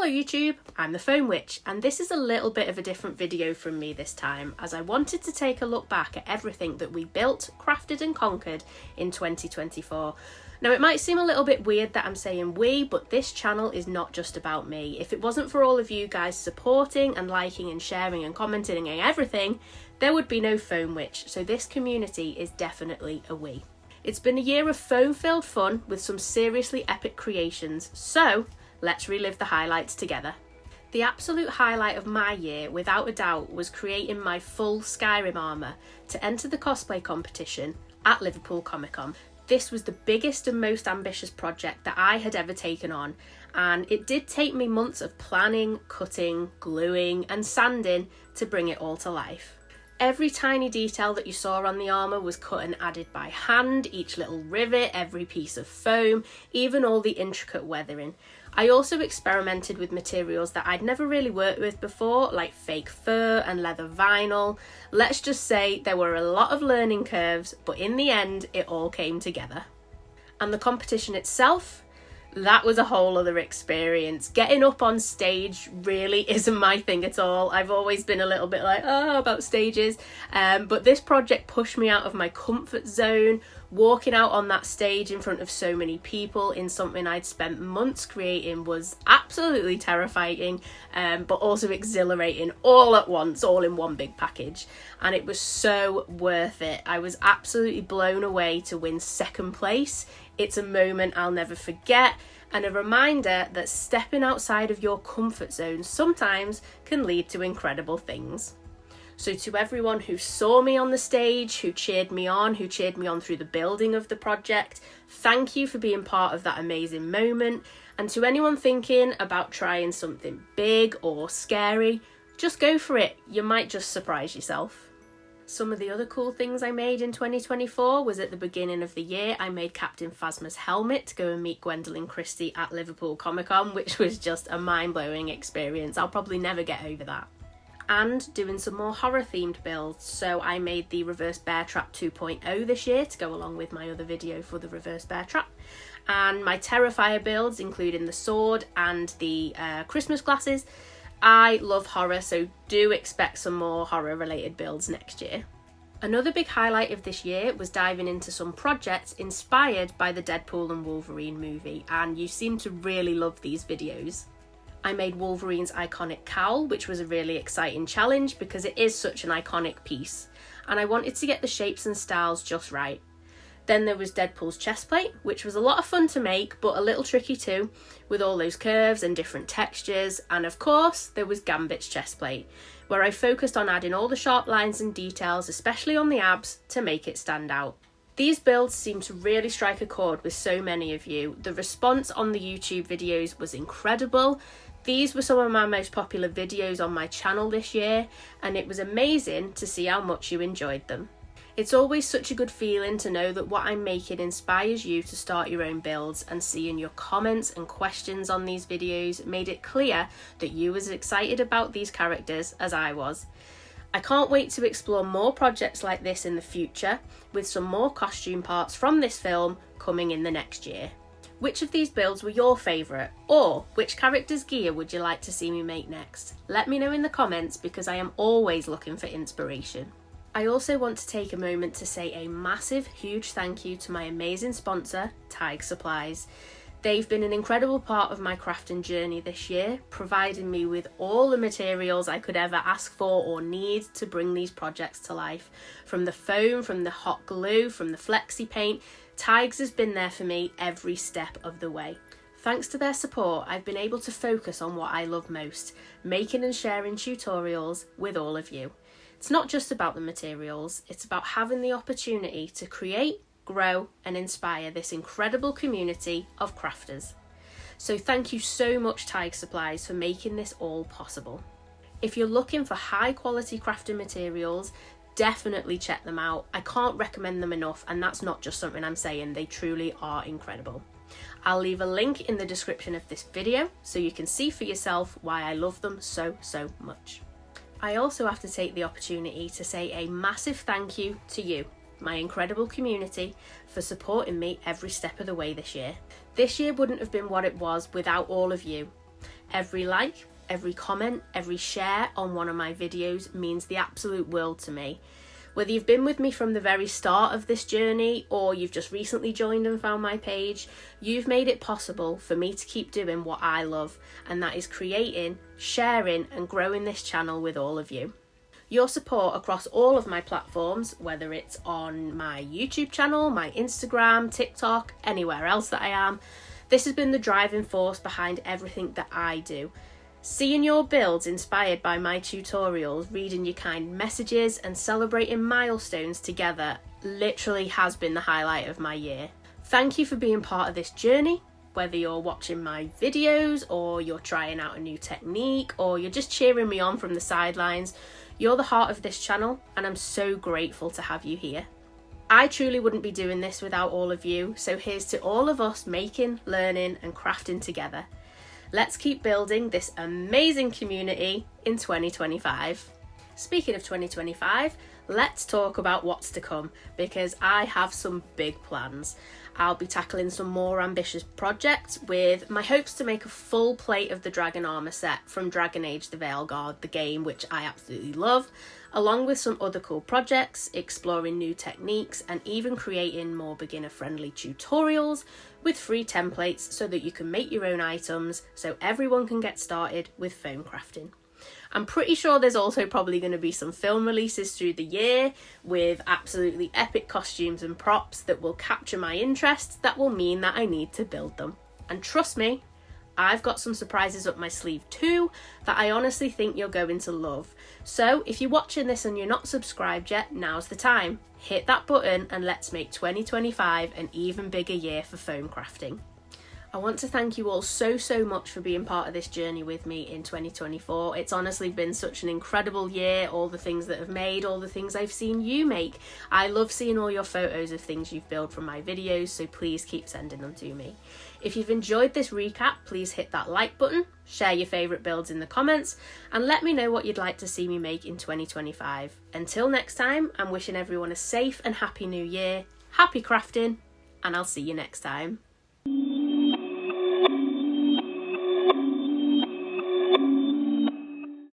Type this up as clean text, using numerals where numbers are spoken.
Hello YouTube, I'm the Foam Witch, and this is a little bit of a different video from me this time, as I wanted to take a look back at everything that we built, crafted and conquered in 2024. Now it might seem a little bit weird that I'm saying we, but this channel is not just about me. If it wasn't for all of you guys supporting and liking and sharing and commenting and everything, there would be no Foam Witch, so this community is definitely a we. It's been a year of foam-filled fun with some seriously epic creations, so let's relive the highlights together. The absolute highlight of my year, without a doubt, was creating my full Skyrim armour to enter the cosplay competition at Liverpool Comic Con. This was the biggest and most ambitious project that I had ever taken on, and it did take me months of planning, cutting, gluing and sanding to bring it all to life. Every tiny detail that you saw on the armour was cut and added by hand, each little rivet, every piece of foam, even all the intricate weathering. I also experimented with materials that I'd never really worked with before, like fake fur and leather vinyl. Let's just say there were a lot of learning curves, but in the end it all came together. And the competition itself? That was a whole other experience. Getting up on stage really isn't my thing at all. I've always been a little bit like, about stages. But this project pushed me out of my comfort zone. Walking out on that stage in front of so many people in something I'd spent months creating was absolutely terrifying, but also exhilarating all at once, all in one big package. And it was so worth it. I was absolutely blown away to win second place. It's a moment I'll never forget, and a reminder that stepping outside of your comfort zone sometimes can lead to incredible things. So to everyone who saw me on the stage, who cheered me on through the building of the project, thank you for being part of that amazing moment. And to anyone thinking about trying something big or scary, just go for it. You might just surprise yourself. Some of the other cool things I made in 2024 was at the beginning of the year, I made Captain Phasma's helmet to go and meet Gwendolyn Christie at Liverpool Comic Con, which was just a mind-blowing experience. I'll probably never get over that. And doing some more horror themed builds, so I made the Reverse Bear Trap 2.0 this year to go along with my other video for the Reverse Bear Trap, and my Terrifier builds including the sword and the Christmas glasses. I love horror, so do expect some more horror related builds next year. Another big highlight of this year was diving into some projects inspired by the Deadpool and Wolverine movie, and you seem to really love these videos. I made Wolverine's iconic cowl, which was a really exciting challenge because it is such an iconic piece, and I wanted to get the shapes and styles just right. Then there was Deadpool's chestplate, which was a lot of fun to make, but a little tricky too, with all those curves and different textures. And of course, there was Gambit's chestplate, where I focused on adding all the sharp lines and details, especially on the abs, to make it stand out. These builds seem to really strike a chord with so many of you. The response on the YouTube videos was incredible. These were some of my most popular videos on my channel this year, and it was amazing to see how much you enjoyed them. It's always such a good feeling to know that what I'm making inspires you to start your own builds, and seeing your comments and questions on these videos made it clear that you were as excited about these characters as I was. I can't wait to explore more projects like this in the future, with some more costume parts from this film coming in the next year. Which of these builds were your favourite, or which character's gear would you like to see me make next? Let me know in the comments, because I am always looking for inspiration. I also want to take a moment to say a massive, huge thank you to my amazing sponsor, TIG Supplies. They've been an incredible part of my crafting journey this year, providing me with all the materials I could ever ask for or need to bring these projects to life. From the foam, from the hot glue, from the flexi paint, TIGS has been there for me every step of the way. Thanks to their support, I've been able to focus on what I love most, making and sharing tutorials with all of you. It's not just about the materials, it's about having the opportunity to create, grow and inspire this incredible community of crafters. So thank you so much TIG Supplies for making this all possible. If you're looking for high quality crafting materials, definitely check them out. I can't recommend them enough, and that's not just something I'm saying, they truly are incredible. I'll leave a link in the description of this video so you can see for yourself why I love them so much. I also have to take the opportunity to say a massive thank you to you, my incredible community, for supporting me every step of the way this year. This year wouldn't have been what it was without all of you. Every like, every comment, every share on one of my videos means the absolute world to me. Whether you've been with me from the very start of this journey or you've just recently joined and found my page, you've made it possible for me to keep doing what I love, and that is creating, sharing and growing this channel with all of you. Your support across all of my platforms, whether it's on my YouTube channel, my Instagram, TikTok, anywhere else that I am, this has been the driving force behind everything that I do. Seeing your builds inspired by my tutorials, reading your kind messages and celebrating milestones together literally has been the highlight of my year. Thank you for being part of this journey, whether you're watching my videos or you're trying out a new technique or you're just cheering me on from the sidelines. You're the heart of this channel and I'm so grateful to have you here. I truly wouldn't be doing this without all of you, so here's to all of us making, learning and crafting together. Let's keep building this amazing community in 2025. Speaking of 2025, let's talk about what's to come, because I have some big plans. I'll be tackling some more ambitious projects with my hopes to make a full plate of the Dragon armour set from Dragon Age the Veilguard, the game which I absolutely love, along with some other cool projects, exploring new techniques and even creating more beginner friendly tutorials with free templates so that you can make your own items so everyone can get started with foam crafting. I'm pretty sure there's also probably going to be some film releases through the year with absolutely epic costumes and props that will capture my interest, that will mean that I need to build them. And trust me, I've got some surprises up my sleeve too that I honestly think you're going to love. So if you're watching this and you're not subscribed yet, now's the time. Hit that button and let's make 2025 an even bigger year for foam crafting. I want to thank you all so much for being part of this journey with me in 2024. It's honestly been such an incredible year, all the things that I've made, all the things I've seen you make. I love seeing all your photos of things you've built from my videos, so please keep sending them to me. If you've enjoyed this recap, please hit that like button, share your favourite builds in the comments, and let me know what you'd like to see me make in 2025. Until next time, I'm wishing everyone a safe and happy new year, happy crafting, and I'll see you next time.